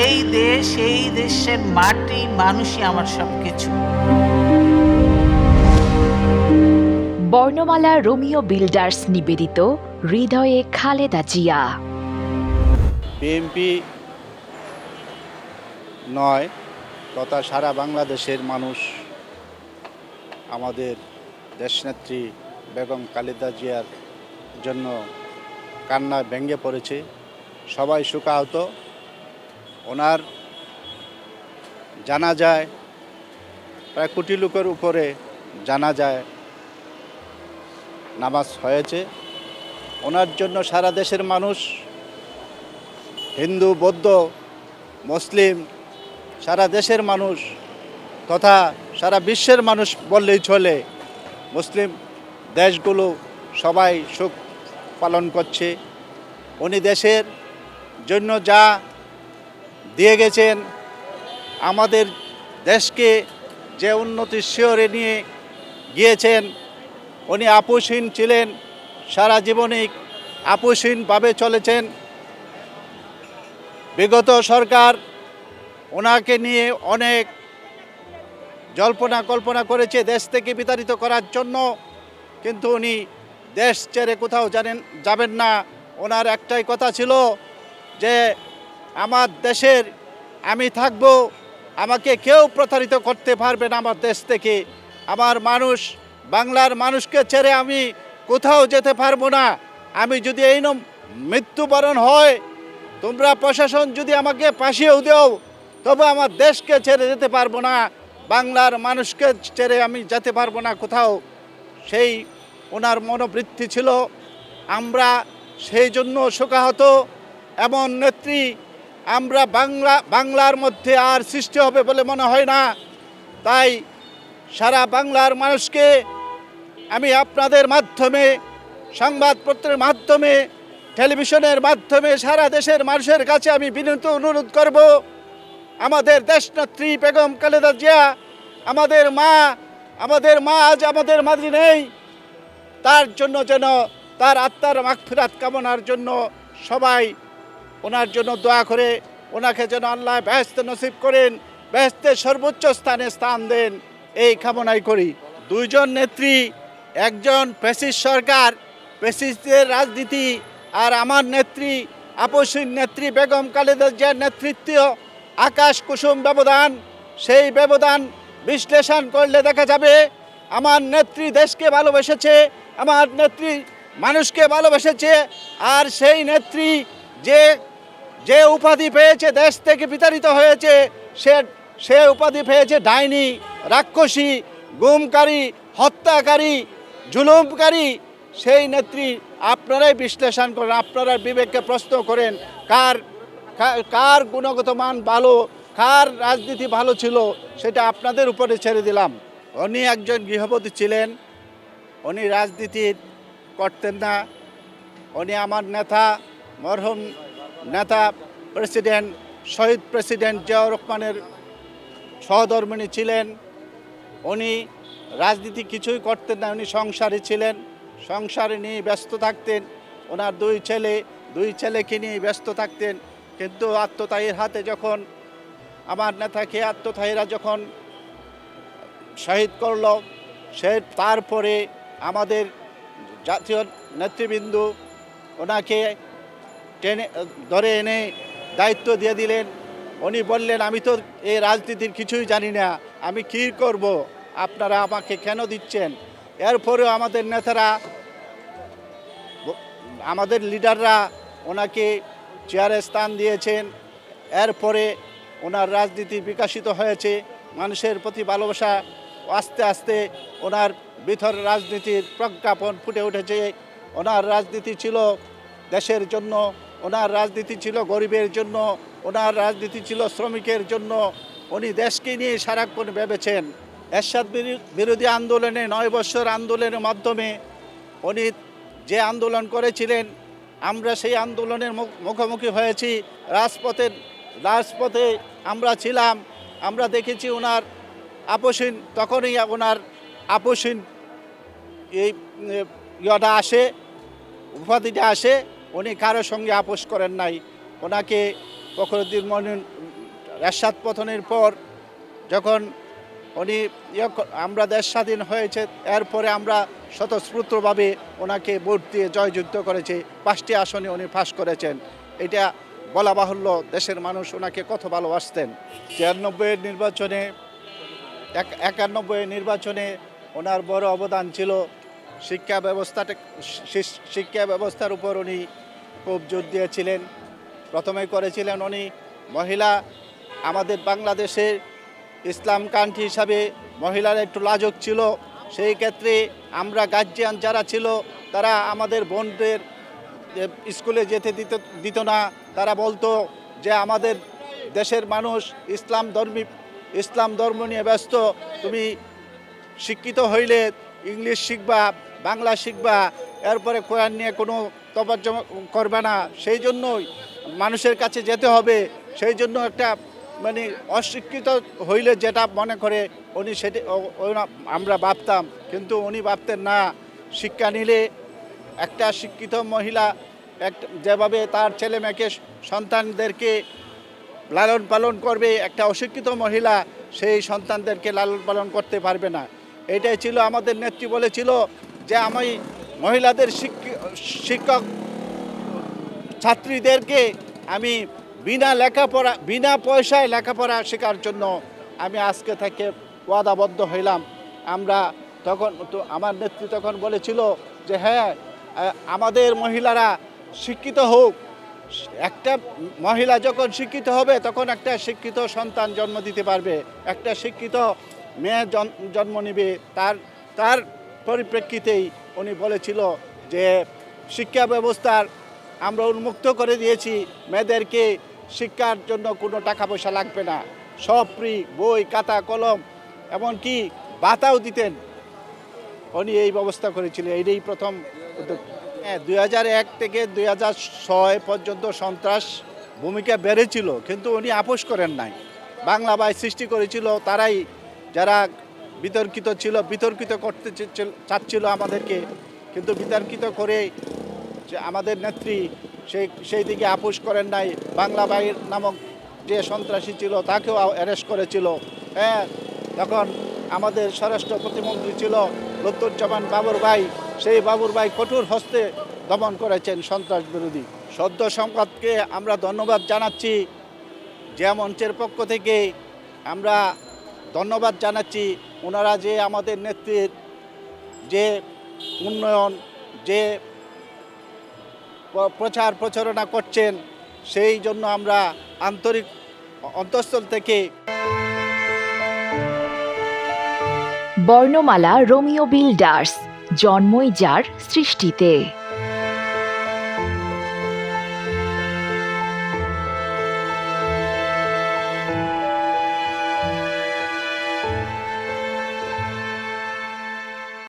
এই দেশ, এই দেশের মাটি, মানুষই আমার সবকিছু। বর্ণমালা রোমিও বিল্ডার্স নিবেদিত হৃদয়ে খালেদা জিয়া। বিএনপি নয়, তথা সারা বাংলাদেশের মানুষ আমাদের দেশনেত্রী বেগম খালেদা জিয়ার জন্য কান্নায় ভেঙে পড়েছে। সবাই শোকাহত। ওনার জানাজায় প্রায় কোটি লোকের উপরে জানাজায় নামাজ হয়েছে। ওনার জন্য সারা দেশের মানুষ, হিন্দু, বৌদ্ধ, মুসলিম, সারা দেশের মানুষ তথা সারা বিশ্বের মানুষ বললেই চলে, মুসলিম দেশগুলো সবাই শোক পালন করছে। উনি দেশের জন্য যা দিয়ে গেছেন, আমাদের দেশকে যে উন্নতির শিখরে নিয়ে গিয়েছেন, উনি আপোষহীন ছিলেন, সারা জীবনই আপোষহীনভাবে চলেছেন। বিগত সরকার ওনাকে নিয়ে অনেক জল্পনা কল্পনা করেছে দেশ থেকে বিতাড়িত করার জন্য, কিন্তু উনি দেশ ছেড়ে কোথাও যাবেন না। ওনার একটাই কথা ছিল যে আমার দেশের আমি থাকব, আমাকে কেউ প্রতারিত করতে পারবে না আমার দেশ থেকে। আমার মানুষ, বাংলার মানুষকে ছেড়ে আমি কোথাও যেতে পারবো না। আমি যদি এই মৃত্যুবরণ হয়, তোমরা প্রশাসন যদি আমাকে ফাঁসিয়েও দেও, তবে আমার দেশকে ছেড়ে যেতে পারবো না, বাংলার মানুষকে ছেড়ে আমি যেতে পারবো না কোথাও। সেই ওনার মনোবৃত্তি ছিল। আমরা সেই জন্য শোকাহত। এমন নেত্রী আমরা বাংলার মধ্যে আর সৃষ্টি হবে বলে মনে হয় না। তাই সারা বাংলার মানুষকে আমি আপনাদের মাধ্যমে, সংবাদপত্রের মাধ্যমে, টেলিভিশনের মাধ্যমে সারা দেশের মানুষের কাছে আমি বিনীত অনুরোধ করব, আমাদের দেশনেত্রী বেগম খালেদা জিয়া, আমাদের মা আজ আমাদের মাঝে নেই। তার জন্য যেন, তার আত্মার মাগফিরাত কামনার জন্য সবাই ওনার জন্য দোয়া করে, ওনাকে যেন আল্লাহ বেহেশত নসিব করেন, বেহেশতের সর্বোচ্চ স্থানে স্থান দেন, এই কামনাই করি। দুইজন নেত্রী, একজন ফ্যাসিস্ট সরকার, ফ্যাসিস্টের রাজনীতি, আর আমার নেত্রী, আপোষহীন নেত্রী বেগম খালেদা জিয়ার নেতৃত্ব, আকাশ কুসুম ব্যবধান। সেই ব্যবধান বিশ্লেষণ করলে দেখা যাবে আমার নেত্রী দেশকে ভালোবেসেছে, আমার নেত্রী মানুষকে ভালোবেসেছে। আর সেই নেত্রী যে উপাধি পেয়েছে, দেশ থেকে বিতাড়িত হয়েছে, সে উপাধি পেয়েছে ডাইনি, রাক্ষসী, গুমকারী, হত্যাকারী, জুলুমকারী। সেই নেত্রী আপনারাই বিশ্লেষণ করেন, আপনারা বিবেককে প্রশ্ন করেন, কার গুণগত মান ভালো, কার রাজনীতি ভালো ছিল, সেটা আপনাদের উপরে ছেড়ে দিলাম। উনি একজন গৃহবধূ ছিলেন, উনি রাজনীতি করতেন না। উনি আমার নেতা, মরহুম নেতা প্রেসিডেন্ট, শহীদ প্রেসিডেন্ট জিয়াউর রহমানের সহধর্মিণী ছিলেন। উনি রাজনীতি কিছুই করতেন না, উনি সংসারী ছিলেন, সংসারে নিয়ে ব্যস্ত থাকতেন। ওনার দুই ছেলেকে নিয়ে ব্যস্ত থাকতেন। কিন্তু আত্মতায়ীর হাতে যখন, আমার নেতাকে আত্মতায়ীরা যখন শহীদ করল, তারপরে আমাদের জাতীয় নেতৃবৃন্দ ওনাকে টেনে ধরে এনে দায়িত্ব দিয়ে দিলেন। উনি বললেন, আমি তো এই রাজনীতির কিছুই জানি না, আমি কী করব, আপনারা আমাকে কেন দিচ্ছেন? এরপরেও আমাদের নেতারা, আমাদের লিডাররা ওনাকে চেয়ারে স্থান দিয়েছেন। এরপরে ওনার রাজনীতি বিকশিত হয়েছে, মানুষের প্রতি ভালোবাসা, আস্তে আস্তে ওনার ভিতর রাজনীতির প্রজ্ঞাপন ফুটে উঠেছে। ওনার রাজনীতি ছিল দেশের জন্য, ওনার রাজনীতি ছিল গরিবের জন্য, ওনার রাজনীতি ছিল শ্রমিকের জন্য। উনি দেশকে নিয়ে সারাক্ষণ ভেবেছেন। এরশাদ বিরোধী আন্দোলনে, 9 বছর আন্দোলনের মাধ্যমে উনি যে আন্দোলন করেছিলেন, আমরা সেই আন্দোলনের মুখোমুখি হয়েছি। রাজপথে আমরা ছিলাম। আমরা দেখেছি ওনার আপোষহীন, তখনই ওনার আপোষহীন এই ইয়েটা আসে, উপাধিটা আসে। উনি কারোর সঙ্গে আপোষ করেন নাই। ওনাকে ফখরুদ্দিন মনির এরশাদ পতনের পর যখন উনি আমরা দেশ স্বাধীন হয়েছে, এরপরে আমরা স্বতঃস্ফূর্তভাবে ওনাকে ভোট দিয়ে জয়যুক্ত করেছি। 5টি আসনে উনি পাস করেছেন। এটা বলা বাহুল্য, দেশের মানুষ ওনাকে কত ভালোবাসতেন। 93 নির্বাচনে 91 নির্বাচনে ওনার বড় অবদান ছিল শিক্ষা ব্যবস্থার উপর উনি খুব জোর দিয়েছিলেন। প্রথমে করেছিলেন উনি মহিলা, আমাদের বাংলাদেশের ইসলাম কান্ট্রি হিসাবে মহিলারা একটু লাজুক ছিল। সেই ক্ষেত্রে আমরা গার্জিয়ান যারা ছিল তারা আমাদের বোনদের স্কুলে যেতে দিত না। তারা বলতো যে আমাদের দেশের মানুষ ইসলাম ধর্ম নিয়ে ব্যস্ত, তুমি শিক্ষিত হইলে ইংলিশ শিখবা, বাংলা শিখবা, এরপরে কোরআন নিয়ে কোনো তর্জমা করবে না। সেই জন্যই মানুষের কাছে যেতে হবে। সেই জন্য একটা মানে অশিক্ষিত হইলে যেটা মনে করে উনি সেটা আমরা ভাবতাম, কিন্তু উনি ভাবতেন না। শিক্ষা নিলে একটা শিক্ষিত মহিলা যেভাবে তার ছেলে মেয়েকে সন্তানদেরকে লালন পালন করবে, একটা অশিক্ষিত মহিলা সেই সন্তানদেরকে লালন পালন করতে পারবে না। এটাই ছিল আমাদের নেত্রী বলেছিল যে আমি মহিলাদের শিক্ষক ছাত্রীদেরকে আমি বিনা পয়সায় লেখাপড়া শেখার জন্য আমি আজকে থেকে ওয়াদাবদ্ধ হইলাম। আমরা তখন তো আমার নেত্রী তখন বলেছিল যে হ্যাঁ, আমাদের মহিলারা শিক্ষিত হোক। একটা মহিলা যখন শিক্ষিত হবে তখন একটা শিক্ষিত সন্তান জন্ম দিতে পারবে, একটা শিক্ষিত মেয়ে জন্ম নেবে। তার পরিপ্রেক্ষিতেই উনি বলেছিল যে শিক্ষা ব্যবস্থার আমরা উন্মুক্ত করে দিয়েছি, মেয়েদেরকে শিক্ষার জন্য কোনো টাকা পয়সা লাগবে না, সব ফ্রি, বই খাতা কলম এমনকি ভাতাও দিতেন। উনি এই ব্যবস্থা করেছিলেন, এইটাই প্রথম উদ্যোগ। 2001 থেকে 2006 পর্যন্ত সন্ত্রাস ভূমিকা বেড়েছিল, কিন্তু উনি আপোষ করেন নাই। বাংলা ভাই সৃষ্টি করেছিল তারাই, যারা বিতর্কিত করতে চাচ্ছিল আমাদেরকে, কিন্তু বিতর্কিত করে আমাদের নেত্রী সেই দিকে আপোষ করেন নাই। বাংলা ভাইয়ের নামক যে সন্ত্রাসী ছিল তাকেও অ্যারেস্ট করেছিল। হ্যাঁ, তখন আমাদের স্বরাষ্ট্র প্রতিমন্ত্রী ছিল লুৎফুজ্জামান বাবর ভাই, সেই বাবর ভাই কঠোর হস্তে দমন করেছেন সন্ত্রাস বিরোধী। সদ্য সংবাদকে আমরা ধন্যবাদ জানাচ্ছি, যে মঞ্চের পক্ষ থেকে আমরা ধন্যবাদ জানাচ্ছি। ওনারা যে আমাদের নেত্রীর যে উন্নয়ন, যে প্রচার প্রচারণা করছেন, সেই জন্য আমরা আন্তরিক অন্তঃস্থল থেকে। বর্ণমালা রোমিও বিল্ডার্স, জন্মই যার সৃষ্টিতে।